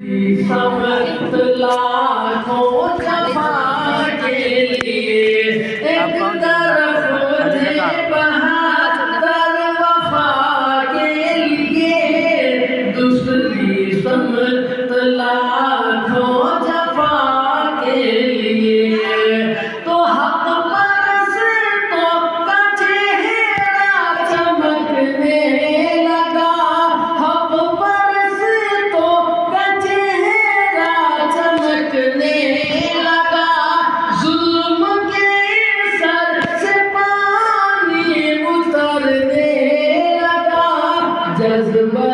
سمت لاکھوں جفا کے لیے ایک طرف تھے بہادر وفا کے لیے، دوسری سمت لاکھوں جفا کے لیے، تو حق پرستوں کا چہرہ چمکنے لگا، حق پرستوں کا چہرہ چمکنے لگا، ظلم کے سر سے پانی اترنے لگا، جذبہ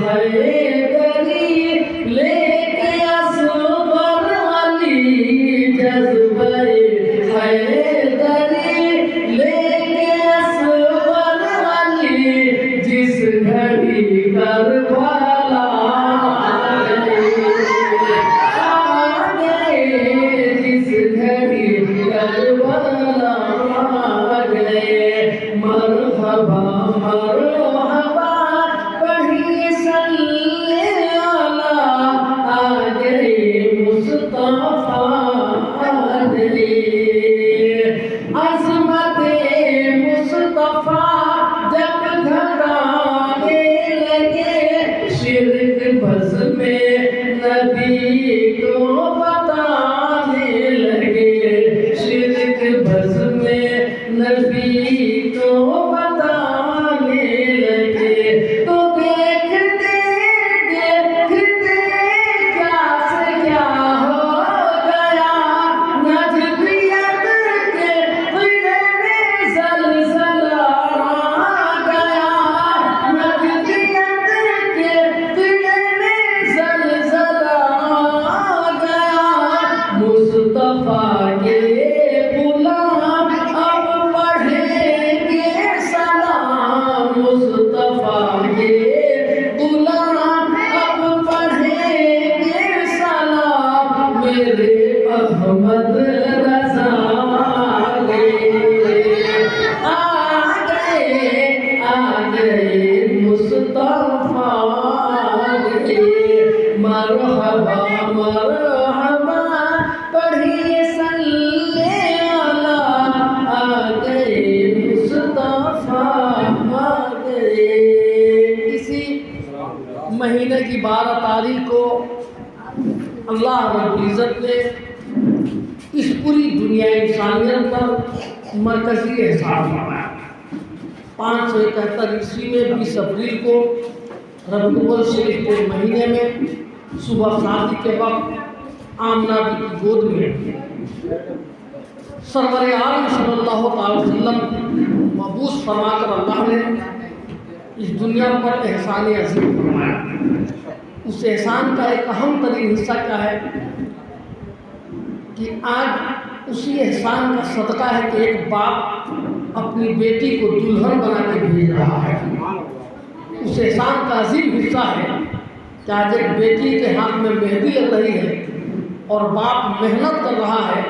حیدری لے کے اصغر علی، جذبہ حیدری لے کے اصغر علی، جس گھڑی کربلا آ گئے، جس گھڑی کربلا آ گئے، مرحبا مرحبا پڑھی صلی اللہ، آ گئے مصطفیٰ آ گئے، عظمت مصطفیٰ جب گھبرانے لگے، شرک بز میں نبی کو بتانے لگے، شرک بز میں نبی کو بتانے لگے، تو دیکھتے دیکھتے کیا سے کیا ہو گیا، نجدیت کے قلعے میں زلزلہ آ گیا، نجدیت کے قلعے میں زلزلہ آ گیا، مصطفیٰ کے غلام اب پڑھیں گے سلام، مصطفیٰ کے غلام اب پڑھیں گے سلام، میرے احمد رضا آ گئے، آ گئے، آ گئے مصطفیٰ آ گئے، مرحبا مرحبا پڑھی صلی اللہ، آ گئے مصطفیٰ آ گئے۔ اسی مہینے کی 12 تاریخ کو اللہ رب العزت نے اس پوری دنیا انسانیت پر مرکزی احسان فرمایا۔ 571 عیسوی میں 20 اپریل کو ربیع الاول شریف کے مہینے میں صبح شادی کے وقت آمنہ بی کی گود میں سرور عالم صلی اللہ تعالی وسلم مبعوث فرما کر اللہ نے اس دنیا پر احسان عظیم فرمایا۔ اس احسان کا ایک اہم ترین حصہ کیا ہے کہ آج اسی احسان کا صدقہ ہے کہ ایک باپ اپنی بیٹی کو دلہن بنا کے بھیج رہا ہے۔ اس احسان کا عظیم حصہ ہے کہ آج ایک بیٹی کے ہاتھ میں مہندی لگ رہی ہے اور باپ محنت کر رہا ہے،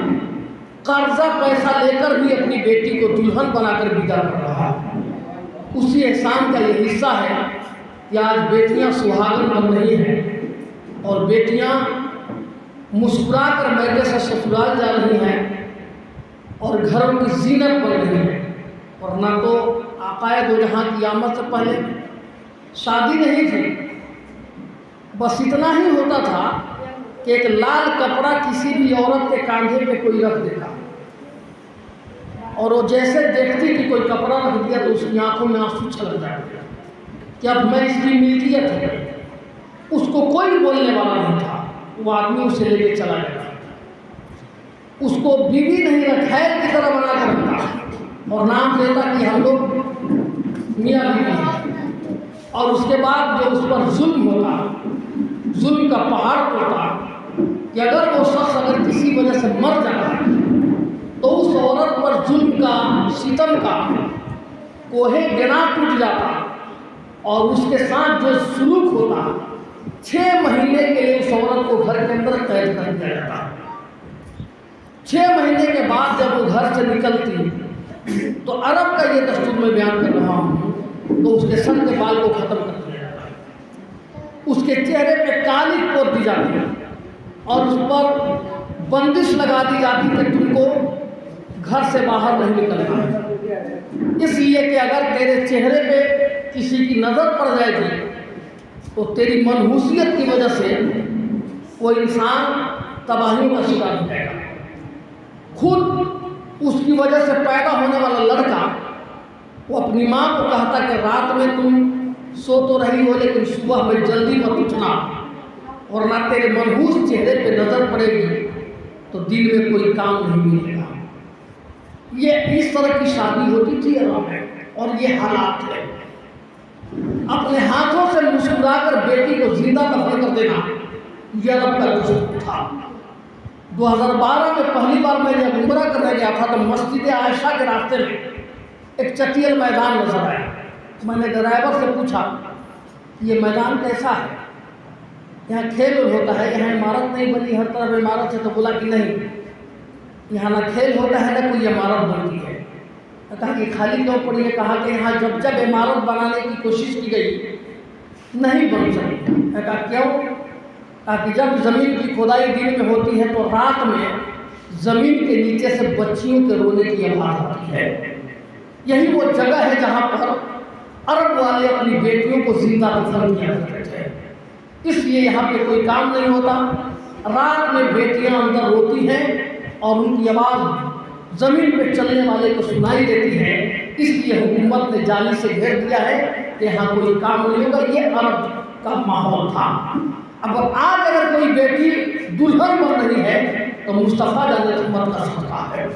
قرضہ پیسہ لے کر بھی اپنی بیٹی کو دلہن بنا کر ودا کر رہا ہے۔ اسی احسان کا یہ حصہ ہے کہ آج بیٹیاں سہاگن بن رہی ہیں اور بیٹیاں مسکرا کر میکے سے سسرال جا رہی ہیں اور گھروں کی زینت بن رہی ہیں، ورنہ تو آقائے دو جہاں کی آمد سے پہلے شادی نہیں تھی، بس اتنا ہی ہوتا تھا کہ ایک لال کپڑا کسی بھی عورت کے کاندھے پہ کوئی رکھ دیتا اور وہ جیسے دیکھتی کہ کوئی کپڑا رکھ دیا تو اس کی آنکھوں میں آنسو چھلک جاتے کہ اب میں اس کی ملکیت ہے۔ اس کو کوئی بولنے والا نہیں تھا، وہ آدمی اسے لے کے چلا گیا، اس کو بیوی نہیں رکھائل کی طرح بنا کر رکھتا اور نام دیتا کہ ہم لوگ میاں بیوی ہیں، اور اس کے بعد جو اس پر ظلم ہوتا، ظلم کا پہاڑ ٹوٹا کہ اگر وہ شخص اگر کسی وجہ سے مر جاتا تو اس عورت پر ظلم کا ستم کا کوہ گنا ٹوٹ جاتا اور اس کے ساتھ جو سلوک ہوتا 6 مہینے کے لیے اس عورت کو گھر کے اندر قید کر دیا جاتا۔ 6 مہینے کے بعد جب وہ گھر سے نکلتی تو عرب کا یہ دستور میں بیان کر رہا ہوں تو اس کے سر کے بال کو ختم کر دیا جاتا۔ اس کے چہرے پہ کالی پوت دی جاتی اور اس پر بندش لگا دی جاتی کہ تم کو گھر سے باہر نہیں نکلنا ہے، اس لیے کہ اگر تیرے چہرے پہ کسی کی نظر پڑ جائے گی تو تیری منحوسیت کی وجہ سے وہ انسان تباہی کا شکار ہو جائے گا۔ خود اس کی وجہ سے پیدا ہونے والا لڑکا وہ اپنی ماں کو کہتا کہ رات میں تم سو تو رہی ہو لیکن صبح میں جلدی مت اٹھنا، اور نہ تیرے منحوس چہرے پہ نظر پڑے گی تو دن میں کوئی کام نہیں ملے گا۔ یہ اس طرح کی شادی ہوتی تھی عرب میں، اور یہ حالات ہے۔ اپنے ہاتھوں سے مسکرا کر بیٹی کو زندہ دفن کر دینا یہ عرب کا دستور تھا۔ 2012 میں پہلی بار میں جب عمرہ کرنے گیا تھا تو مسجد عائشہ کے راستے میں ایک چٹیل میدان نظر آیا۔ میں نے ڈرائیور سے پوچھا یہ میدان کیسا ہے، یہاں کھیل ہوتا ہے، یہاں عمارت نہیں بنی، ہر طرف عمارت ہے؟ تو بولا کہ نہیں، یہاں نہ کھیل ہوتا ہے نہ کوئی عمارت بنتی ہے۔ میں کہا کہ خالی کیوں پڑی ہے؟ کہا کہ یہاں جب عمارت بنانے کی کوشش کی گئی نہیں بن سکی۔ میں کہا کیوں؟ کہا کہ جب زمین کی کھدائی دن میں ہوتی ہے تو رات میں زمین کے نیچے سے بچیوں کے رونے کی آواز آتی ہے۔ یہی وہ جگہ ہے جہاں پر عرب والے اپنی بیٹیوں کو زندہ دفن کیا کرتے تھے، اس لیے یہاں پہ کوئی کام نہیں ہوتا۔ رات میں بیٹیاں اندر روتی ہیں اور ان کی آواز زمین پہ چلنے والے کو سنائی دیتی ہے، اس لیے حکومت نے جالی سے گھیر دیا ہے کہ یہاں کوئی کام نہیں ہوگا۔ یہ عرب کا ماحول تھا۔ اب آج اگر کوئی بیٹی دلہن بن رہی ہے تو مصطفیٰ جان رحمت کا صدقہ ہے۔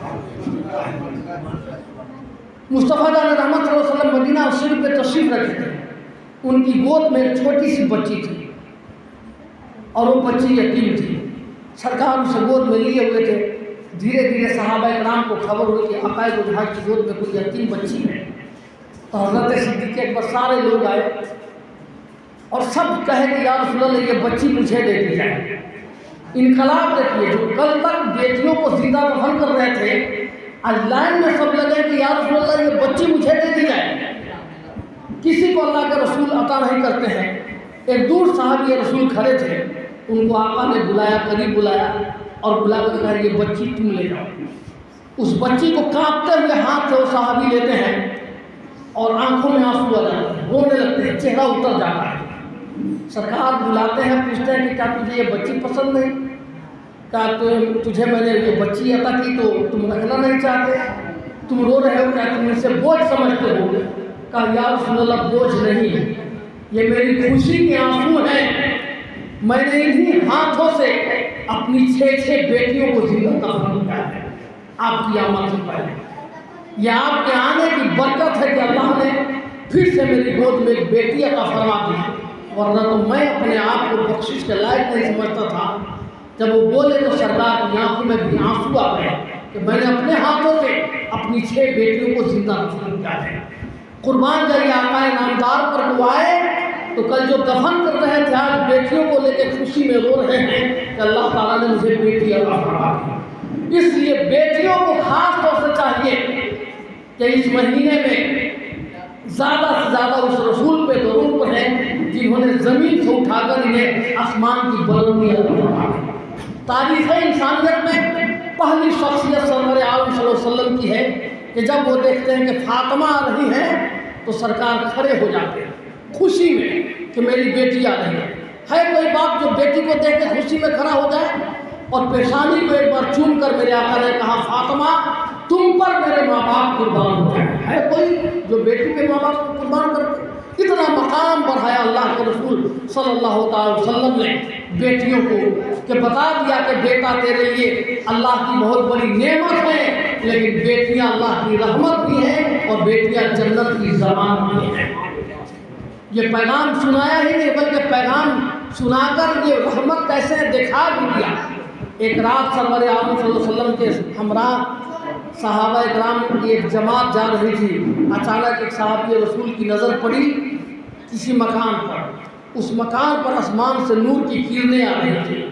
مصطفیٰ جان رحمت صلی اللہ علیہ وسلم مدینہ شریف پہ تشریف رکھے تھے، ان کی گود میں ایک چھوٹی سی بچی تھی اور وہ بچی یتیم تھی۔ سرکار اسے گود میں لیے ہوئے تھے۔ دھیرے دھیرے صحابہ کرام کو خبر ہوئی کہ آقا دو جہاں کی گود میں کوئی یتیم بچی ہے، تو حضرت صدیق اکبر سارے لوگ آئے اور سب کہے کہ یا رسول اللہ یہ بچی مجھے دے دی جائے۔ انقلاب دیکھیے، جو کل تک بیٹیوں کو زندہ دفن کر رہے تھے آج لائن میں سب لگے کہ یا رسول اللہ یہ بچی مجھے دے دی جائے۔ کسی کو اللہ کے رسول عطا نہیں کرتے ہیں۔ ایک دور صحابی رسول کھڑے تھے، ان کو آقا نے بلایا، قریب بلایا اور بلا کر کہا یہ بچی تم لے جاؤ۔ اس بچی کو کانپتے ہوئے ہاتھ سے وہ صحابی لیتے ہیں اور آنکھوں میں آنسو آ جاتے ہیں، رونے لگتے ہیں، چہرہ اتر جاتا ہے۔ سرکار بلاتے ہیں، پوچھتے ہیں کہ کیا تجھے یہ بچی پسند نہیں؟ کہا تجھے میں نے یہ بچی عطا کی تو تم رکھنا نہیں چاہتے، تم رو رہے ہو، کیا تم اسے بوجھ سمجھتے ہو؟ کہا یا رسول اللہ بوجھ نہیں، یہ میری خوشی کے آنسو ہیں۔ میں نے انہی ہاتھوں سے اپنی 6 بیٹیوں کو زندہ دفن کیا ہے آپ کی آمد سے پہلے۔ یہ آپ کے آنے کی برکت ہے کہ اللہ نے پھر سے میری گود میں ایک بیٹی عطا فرما دی، ورنہ تو میں اپنے آپ کو بخشش کے لائق نہیں سمجھتا تھا۔ جب وہ بولے تو سرکار کی آنکھوں میں بھی آنسو آ گئے کہ میں نے اپنے ہاتھوں سے اپنی 6 بیٹیوں کو زندہ دفن کیا ہے۔ قربان جائیے آقا نامدار پر وہ آئے تو کل جو دفن کر رہے تھے آج بیٹیوں کو لے کے خوشی میں رو رہے ہیں کہ اللہ تعالیٰ نے مجھے بیٹی عطا فرما دی۔ اس لیے بیٹیوں کو خاص طور سے چاہیے کہ اس مہینے میں زیادہ سے زیادہ اس رسول پہ درود پڑھیں جنہوں نے زمین سے اٹھا کر انہیں آسمان کی بلندی عطا فرما دی۔ تاریخ انسانیت میں پہلی شخصیت سرور عالم صلی اللہ علیہ وسلم کی ہے کہ جب وہ دیکھتے ہیں کہ فاطمہ آ رہی ہے تو سرکار کھڑے ہو جاتے ہیں خوشی میں کہ میری بیٹی آ رہی ہے کوئی باپ جو بیٹی کو دیکھ کے خوشی میں کھڑا ہو جائے اور پیشانی کو ایک بار چوم کر میرے آقا نے کہا فاطمہ تم پر میرے ماں باپ قربان ہو جائے؟ ہے کوئی جو بیٹی کے ماں باپ کو قربان کرتے؟ اتنا مقام بڑھایا اللہ کے رسول صلی اللہ تعالی وسلم نے بیٹیوں کو کہ بتا دیا کہ بیٹا تیرے لیے اللہ کی بہت بڑی نعمت ہے، لیکن بیٹیاں اللہ کی رحمت بھی ہیں اور بیٹیاں جنت کی زبان بھی ہیں۔ یہ پیغام سنایا ہی نہیں بلکہ پیغام سنا کر یہ رحمت کیسے دکھا بھی دیا۔ ایک رات سرور عالم صلی اللہ علیہ وسلم کے ہمراہ صحابہ کرام کی ایک جماعت جا رہی تھی، اچانک ایک صحابی رسول کی نظر پڑی کسی مکان پر، اس مکان پر آسمان سے نور کی کرنیں آ رہی تھی،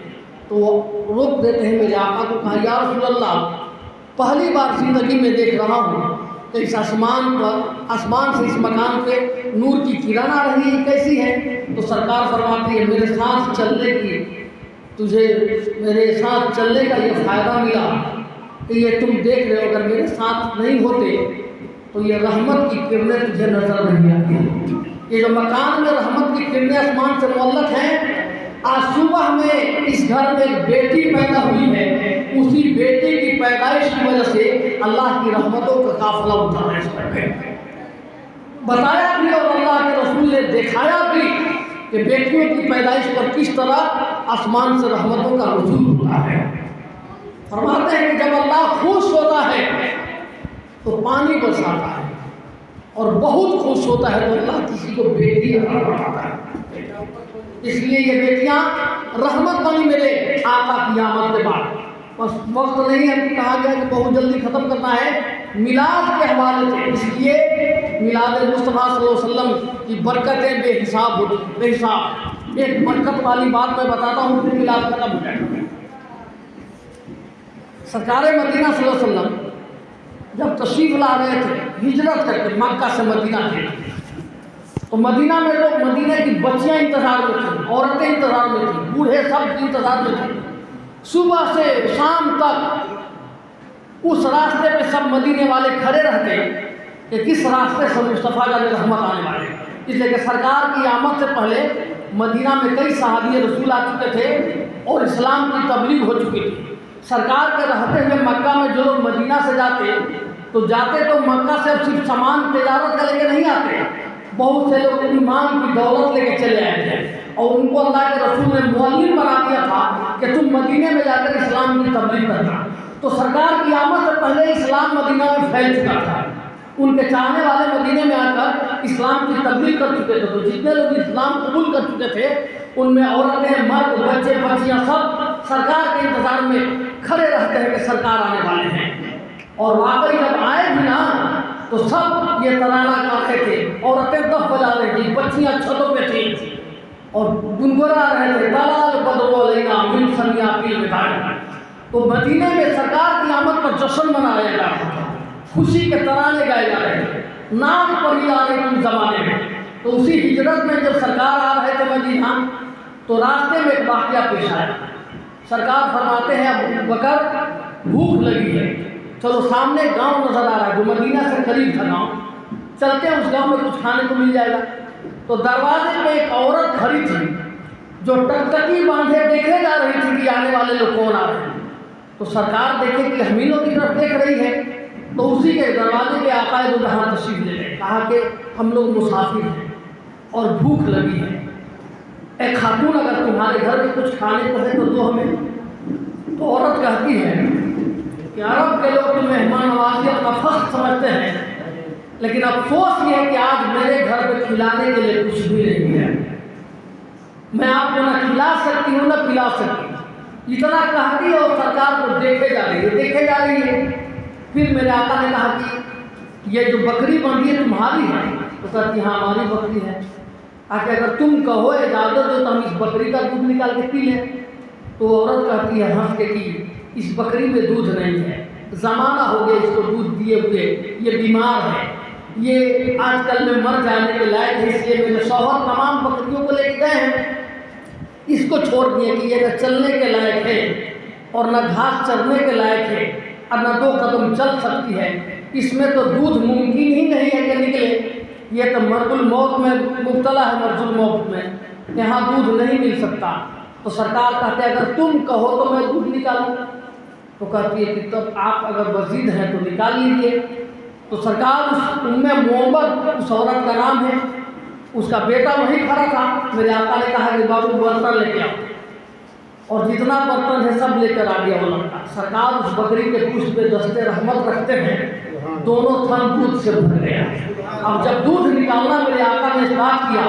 تو وہ روک دیتے ہیں میرے آقا کو، کہا یا رسول اللہ پہلی بار زندگی میں دیکھ رہا ہوں کہ اس آسمان سے اس مکان پہ نور کی کرن آ رہی ہے، کیسی ہے؟ تو سرکار فرماتی ہے میرے ساتھ چلنے کی، تجھے میرے ساتھ چلنے کا یہ فائدہ ملا کہ یہ تم دیکھ رہے ہو، اگر میرے ساتھ نہیں ہوتے تو یہ رحمت کی کرنیں تجھے نظر نہیں آتی۔ یہ جو مکان میں رحمت کی کرنیں آسمان سے معلق ہیں، آج صبح میں اس گھر میں ایک بیٹی پیدا ہوئی ہے، اسی بیٹی کی پیدائش کی وجہ سے اللہ کی رحمتوں کا قافلہ اٹھا ہے اس پر بتایا بھی، اور اللہ کے رسول نے دکھایا بھی کہ بیٹیوں کی پیدائش پر کس طرح آسمان سے رحمتوں کا نزول ہوتا ہے۔ فرماتے ہیں کہ جب اللہ خوش ہوتا ہے تو پانی برساتا ہے، اور بہت خوش ہوتا ہے تو اللہ کسی کو بیٹی عطا فرماتا ہے۔ اس لیے یہ بیٹیاں رحمت بنی میرے آقا کی آمد کے بعد۔ بس وقت نہیں ہے، کہا گیا کہ بہت جلدی ختم کرنا ہے میلاد کے حوالے سے، اس لیے میلاد مصطفیٰ صلی اللہ علیہ وسلم کی برکتیں بے حساب ہوتی، بے حساب۔ ایک برکت والی بات میں بتاتا ہوں، پھر میلاد ختم ہو جائے گا۔ سرکار مدینہ صلی اللہ علیہ وسلم جب تشریف لا رہے تھے ہجرت کر کے مکہ سے مدینہ کے، تو مدینہ میں لوگ، مدینہ کی بچیاں انتظار میں تھیں، عورتیں انتظار میں تھیں، بوڑھے سب انتظار میں تھے۔ صبح سے شام تک اس راستے پہ سب مدینے والے کھڑے رہتے کہ کس راستے سے مصطفیٰ کا رحمت آنے والے، اس لیے کہ سرکار کی آمد سے پہلے مدینہ میں کئی صحابی رسول آ چکے تھے اور اسلام کی تبلیغ ہو چکی تھی۔ سرکار کے رہتے ہوئے مکہ میں جو لوگ مدینہ سے جاتے تو مکہ سے صرف سامان تجارت کا لے کے نہیں آتے، بہت سے لوگ ایمان کی دولت لے کے چلے آئے تھے، اور ان کو اللہ کے رسول نے معلم بنا دیا تھا کہ تم مدینے میں جا کر اسلام کی تبلیغ کرنا۔ تو سرکار کی آمد سے پہلے اسلام مدینہ میں پھیل چکا تھا، ان کے چاہنے والے مدینے میں آ کر اسلام کی تبلیغ کر چکے تھے۔ تو جتنے لوگ اسلام قبول کر چکے تھے ان میں عورتیں، مرد، بچے، بچیاں سب سرکار کے انتظار میں کھڑے رہتے ہیں کہ سرکار آنے والے ہیں۔ اور واقعی جب آئے بھی نا تو سب یہ ترانہ گاتے تھے، عورتیں دف بجا رہی تھیں، بچیاں چھتوں پہ تھیں اور گنگنا رہے تھے، دلال بدرو علینا من سمیاتی بدائی۔ تو مدینے میں سرکار کی آمد پر جشن منایا جا رہا تھا، خوشی کے ترانے گائے جا رہے تھے، نام پڑھی آ رہی تھی زمانے میں۔ تو اسی ہجرت میں جب سرکار آ رہے تھے مدینہ تو راستے میں ایک واقعہ پیش آیا۔ سرکار فرماتے ہیں ابو بکر بھوک لگی ہے، چلو سامنے گاؤں نظر آ رہا ہے جو مدینہ سے قریب تھا گاؤں، چلتے ہیں اس گاؤں میں کچھ کھانے کو مل جائے گا۔ تو دروازے پہ ایک عورت کھڑی تھی جو ٹکٹکی باندھے دیکھے جا رہی تھی کہ آنے والے لوگ کون آ رہے ہیں۔ تو سرکار دیکھے کہ حمیلوں کی طرف دیکھ رہی ہے، تو اسی کے دروازے پہ آقا دو جہاں تشریف لے گئے، کہا کہ ہم لوگ مسافر ہیں اور بھوک لگی ہے، اے خاتون اگر تمہارے گھر میں کچھ کھانے کو ہے تو دو ہمیں۔ تو عورت کہتی ہے کہ عرب کے لوگ تو مہمان نوازی اپنا فخر سمجھتے ہیں، لیکن افسوس یہ ہے کہ آج میرے گھر میں کھلانے کے لیے کچھ بھی نہیں ہے، میں آپ کو نہ کھلا سکتی ہوں نہ پلا سکتی ہوں۔ اتنا کہتی ہے اور سرکار کو دیکھے جا رہی ہے۔ پھر میرے آقا نے کہا کہ یہ جو بکری بندھی ہے تمہاری ہے؟ تو کہتی ہاں ہماری بکری ہے۔ کہ اگر تم کہو اجازت دو تو ہم اس بکری کا دودھ نکال کے پی لیں۔ تو عورت کہتی ہے ہنس کے کہ اس بکری میں دودھ نہیں ہے، زمانہ ہو گیا اس کو دودھ دیے ہوئے، یہ بیمار ہے، یہ آج کل میں مر جانے کے لائق ہے، اس لیے میرے شوہر تمام بکریوں کو لے کے گئے ہیں، اس کو چھوڑ دیے کہ یہ نہ چلنے کے لائق ہے اور نہ گھاس چرنے کے لائق ہے اور نہ 2 قدم چل سکتی ہے، اس میں تو دودھ ممکن ہی نہیں ہے کہ نکلے، یہ تو مرگ الموت میں مبتلا ہے، مرض الموت میں یہاں دودھ نہیں مل سکتا۔ تو سرکار کہتے ہیں اگر تم کہو تو میں دودھ نکالوں۔ تو کہتی ہے کہ تب آپ اگر وزید ہیں تو نکال لیجیے۔ تو سرکار اس محمد اس عورت کا نام ہے، اس کا بیٹا وہیں کھڑا تھا، میرے آقا نے کہا کہ بابو برتن لے کے آؤ، اور جتنا برتن ہے سب لے کر آ گیا وہ لڑکا۔ سرکار اس بکری کے پشت پہ دستے رحمت رکھتے ہیں، دونوں تھن دودھ سے بھر گیا۔ اب جب دودھ نکالنا میرے آقا نے اسٹارٹ کیا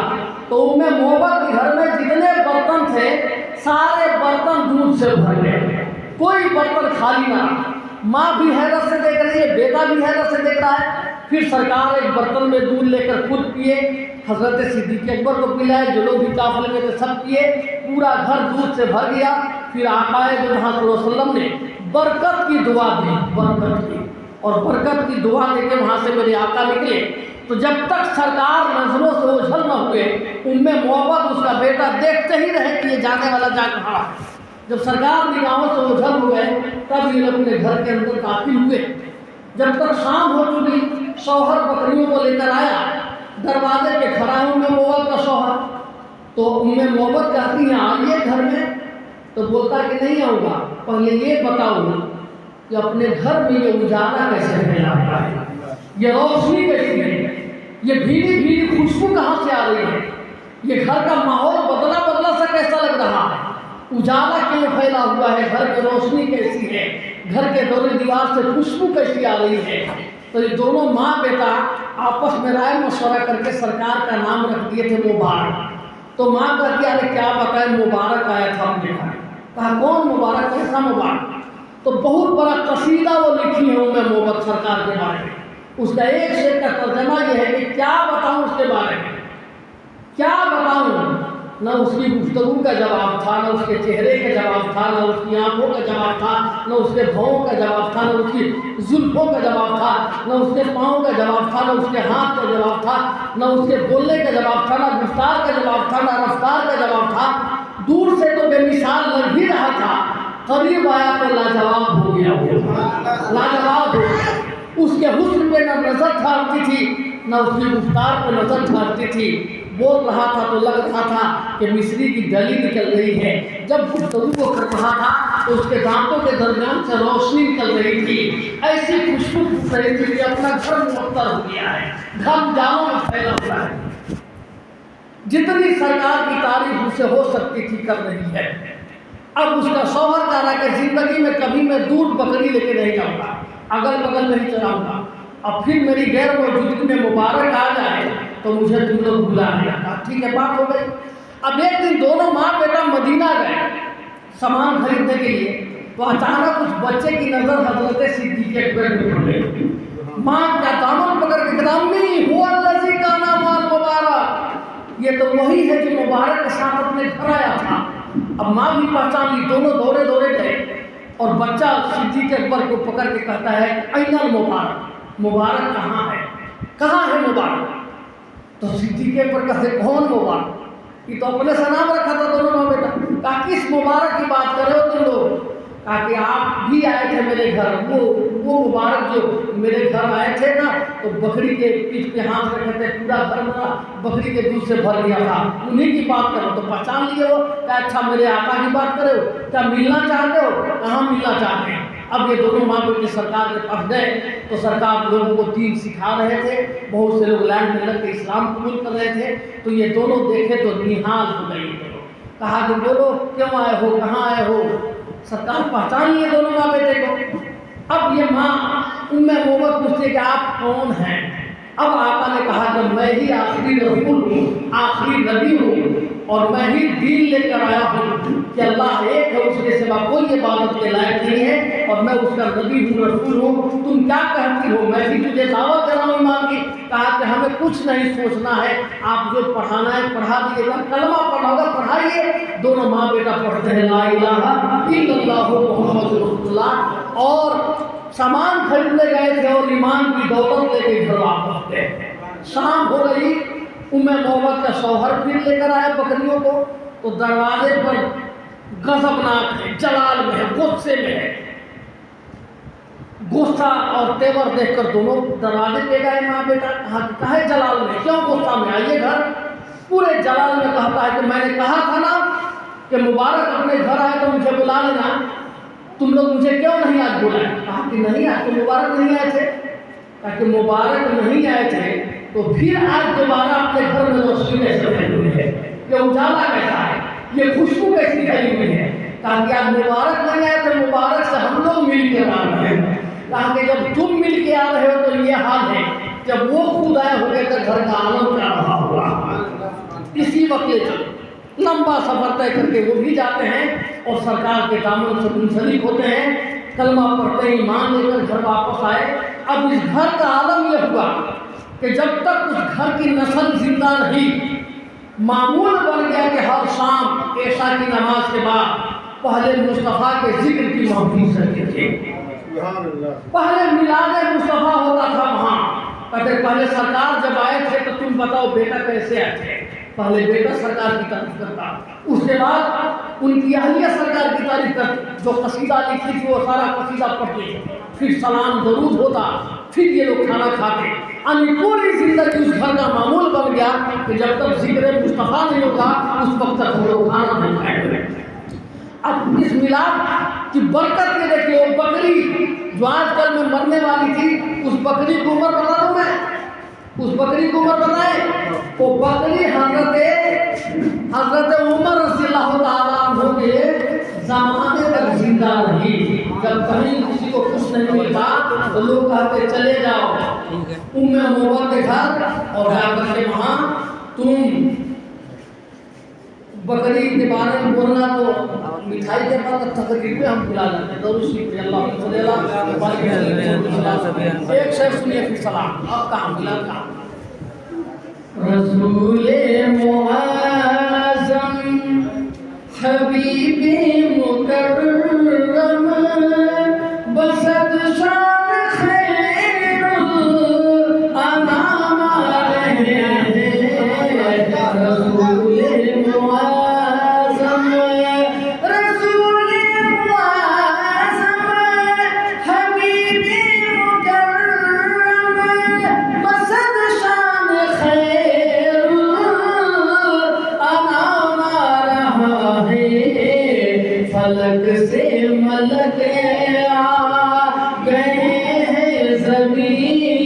تو محمد کے گھر میں جتنے برتن تھے سارے برتن دودھ سے بھر گئے، کوئی برتن خالی نہ رہا۔ ماں بھی حیرت سے دیکھ رہی ہے، بیٹا بھی حیرت سے دیکھ رہا ہے۔ پھر سرکار ایک برتن میں دودھ لے کر خود پیے، حضرت صدیق اکبر کو پلائے، جو لوگ بھی قافلے میں تھے سب پیے، پورا گھر دودھ سے بھر گیا۔ پھر آقا دو جہاں صلی اللہ علیہ وسلم نے برکت کی دعا دی، برکت کی اور برکت کی دعا دے کے وہاں سے میرے آقا نکلے، تو جب تک سرکار نظروں سے اوجھل نہ ہوئے، محمد اس کا بیٹا دیکھتے ہی رہے کہ یہ جانے والا جا کہاں ہے۔ جب سرکار نگاہوں سے اوجھل ہوئے تب یہ اپنے گھر کے اندر داخل ہوئے۔ جب تک شام ہو چکی، شوہر بکریوں کو لے کر آیا، دروازے پہ کھڑا ہے محمد کا شوہر، تو محمد کہتی ہیں آئیے گھر میں، تو بولتا کہ نہیں آؤں گا، پہلے یہ بتاؤ کہ اپنے گھر میں یہ اجالا کیسے پھیلا ہوا ہے، یہ روشنی کیسی ہے، یہ بھیڑی بھیڑی خوشبو کہاں سے آ رہی ہے، یہ گھر کا ماحول بدلا بدلا سا کیسا لگ رہا ہے، اجالا کیوں پھیلا ہوا ہے، گھر کی روشنی کیسی ہے، گھر کے دور دیوار سے خوشبو کیسی آ رہی ہے۔ تو یہ دونوں ماں بیٹا آپس میں رائے مشورہ کر کے سرکار کا نام رکھ دیے تھے مبارک۔ تو ماں کہتی ارے کیا بتائے، مبارک آیا تھا ہم نے کہا کون مبارک، کیسا مبارک؟ تو بہت بڑا قصیدہ وہ لکھی ہے محمد سرکار کے بارے میں، اس کا ایک شعر کا ترجمہ یہ ہے کہ کیا بتاؤں اس کے بارے میں، کیا بتاؤں، نہ اس کی گفتگو کا جواب تھا، نہ اس کے چہرے کا جواب تھا، نہ اس کی آنکھوں کا جواب تھا، نہ اس کے بھوؤں کا جواب تھا، نہ اس کی زلفوں کا جواب تھا، نہ اس کے پاؤں کا جواب تھا، نہ اس کے ہاتھ کا جواب تھا، نہ اس کے بولنے کا جواب تھا، نہ گفتار کا جواب تھا، نہ رفتار کا جواب تھا۔ دور سے تو بے مثال لگ ہی رہا تھا، قریب آیا تو لاجواب ہو گیا، لاجواب ہو گیا۔ اس کے حسن پہ نہ نظر ٹھہرتی تھی، نہ اس کی گفتار پہ نظر ٹھہرتی تھی۔ بول رہا تھا تو لگ رہا تھا کہ مصری کی ڈلی نکل رہی ہے، جب گفتگو کو کر رہا تھا تو اس کے دانتوں کے درمیان سے روشنی نکل رہی تھی، ایسی خوشبو پھوٹ رہی تھی کہ اپنا گھر معطر ہو گیا ہے، گھر جاموں میں پھیلا ہوا ہے۔ جتنی سرکار کی تعریف اسے ہو سکتی تھی کر رہی ہے۔ اب اس کا شوہر کہہ رہا کہ زندگی میں کبھی میں دور بکری لے کے نہیں جاؤں گا، اگل بغل نہیں چلاؤں گا، اب پھر میری غیر موجودگی میں مبارک آ جائے تو مجھے تم لوگ بلا لیا۔ کہا ٹھیک ہے، بات ہو گئی۔ اب ایک دن دونوں ماں بیٹا مدینہ گئے سامان خریدنے کے لیے، تو اچانک اس بچے کی نظر حضرت صدیق اکبر پہ پڑ گئی۔ ماں کا دامن پکڑ کے کہا امی هو الذی کان مال مبارک، یہ تو وہی ہے جو مبارک کے ساتھ اپنے گھر آیا تھا۔ اب ماں بھی پہچان لی، دونوں دورے دورے گئے، اور بچہ صدیق اکبر کو پکڑ کے کہتا ہے این المبارک، مبارک کہاں ہے، کہاں ہے مبارک؟ تو صدیق اکبر کہتے کون مبارک؟ یہ تو اپنے سے نام رکھا تھا دونوں ماں بیٹا۔ کہا کس مبارک کی بات کر رہے ہو تم لوگ؟ کہا کہ آپ بھی آئے تھے میرے گھر، وہ مبارک جو میرے گھر آئے تھے نا، تو بکری کے پیٹھ پہ ہاتھ رکھے تھے، پورا گھر میرا بکری کے دودھ سے بھر گیا تھا، انہیں کی بات کرو۔ تو پہچان لیے ہو کہ اچھا میرے آقا کی بات کرے ہو، کیا ملنا چاہتے ہو؟ کہاں ملنا چاہتے ہیں۔ اب یہ دونوں ماں بیٹے سرکار کے پاس گئے تو سرکار لوگوں کو دین سکھا رہے تھے، بہت سے لوگ لائن میں لگ کے اسلام قبول کر رہے تھے، تو یہ دونوں دیکھے تو نہال ہو گئی۔ کہا کہ بولو کیوں آئے ہو، کہاں آئے ہو؟ سرکار پہچان لیے دونوں ماں بیٹے کو۔ اب یہ ماں محمد پوچھتے کہ آپ کون ہیں؟ اب آقا نے کہا کہ میں ہی آخری رسول ہوں، آخری نبی ہوں، اور میں ہی دین لے کر آیا ہوں کہ اللہ ایک ہے، اس کے سوا کوئی عبادت کے لائق نہیں ہے، اور میں اس کا نبی ہوں، رسول ہوں۔ تم کیا کہتی ہو؟ میں بھی تجھے دعوت دے رہا ہوں ایمان کی۔ کہا کہ ہمیں کچھ نہیں سوچنا ہے، آپ جو پڑھانا ہے پڑھا دیجیے گا، کلمہ پڑھنا ہوگا پڑھائیے۔ دونوں ماں بیٹا پڑھتے ہیں لا الہ الا اللہ محمد رسول اللہ، اور سامان خریدنے گئے تھے اور ایمان کی دولت لے کے گھر واپس گئے۔ شام ہو گئی، محمد کا شوہر پھر لے کر آیا بکریوں کو، تو دروازے پر غضبناک ہے، جلال میں ہے، غصے میں ہے، غصہ اور تیور دیکھ کر دونوں دروازے پہ گئے ماں بیٹا۔ کہا ہے جلال میں، کیوں غصہ میں؟ آئیے گھر۔ پورے جلال میں کہتا ہے کہ میں نے کہا تھا نا کہ مبارک اپنے گھر آئے تو مجھے بلا لینا، تم لوگ مجھے کیوں نہیں آج بلائے؟ کہا کہ نہیں آج تو مبارک نہیں آئے تھے۔ کہا کہ مبارک نہیں آئے تھے تو پھر آج دوبارہ اپنے گھر میں روشنی کیسے پھیلی ہوئی ہے، یہ اجالا کیسا ہے، یہ خوشبو کیسی پھیلی ہوئی ہے؟ کہا کہ آج مبارک نہیں آئے تھے، مبارک سے ہم لوگ مل کے آ رہے ہیں۔ کہا کہ جب تم مل کے آ رہے ہو تو یہ حال ہے، جب وہ خود آئے ہوئے تو گھر کا عالم کیا رہا ہوگا۔ اسی وقت یہ لمبا سفر طے کر کے وہ بھی جاتے ہیں اور سرکار کے دامن سے منسلک ہوتے ہیں، کلمہ پڑھتے ہیں، ایمان لے کر گھر واپس آئے۔ اب اس گھر کا عالم یہ ہوا کہ جب تک اس گھر کی نسل زندہ رہی، معمول بن گیا کہ ہر شام عشاء کی نماز کے بعد پہلے مصطفیٰ کے ذکر کی محفل کرتے تھے، پہلے میلاد مصطفیٰ ہوتا تھا وہاں، کہتے پہلے سرکار جب آئے تھے تو تم بتاؤ بیٹا کیسے آئے تھے، پہلے بیٹا سرکار کی تعریف کرتا، اس کے بعد ان کی اہلیہ سرکار کی تعریف کرتی، جو قصیدہ لکھی تھی وہ سارا قصیدہ پڑھتے، پھر سلام درود ہوتا، پھر یہ لوگ کھانا کھاتے، یعنی پوری زندگی اس گھر کا معمول بن گیا کہ جب تک ذکر مصطفیٰ نہیں ہوگا اس وقت تک ہم لوگ کھانا نہیں کھائیں۔ اب اس میلاد کی برکت یہ دیکھیے، وہ بکری جو آج کل میں مرنے والی تھی، اس بکری کی عمر بتا دوں میں، اس بکری کی عمر بتائیں، وہ بکری حضرت عمر رضی اللہ تعالیٰ عنہ کے زمانے تک زندہ رہی۔ جب کہیں کسی کو کچھ نہیں ملتا تو لوگ کہتے چلے جاؤ محمد کے گھر اور جا کر کے وہاں تم بکری کے بارے میں بولنا تو مٹھائی کے بعد تقریب پہ ہم کھلا جاتے ہیں، درود شریف پہ اللہ صلی اللہ علیہ وسلم، ایک شیخ سنیے پھر سلام، اب کام ملا کام۔ رسول معظم حبیب مکرم بسد شان خیر الانام رہے ہیں، رسول معظم رسول معظم حبیب مکرم بسد شان خیر الانام رہا ہے، فلک سے ملک آ گئے ہیں زمین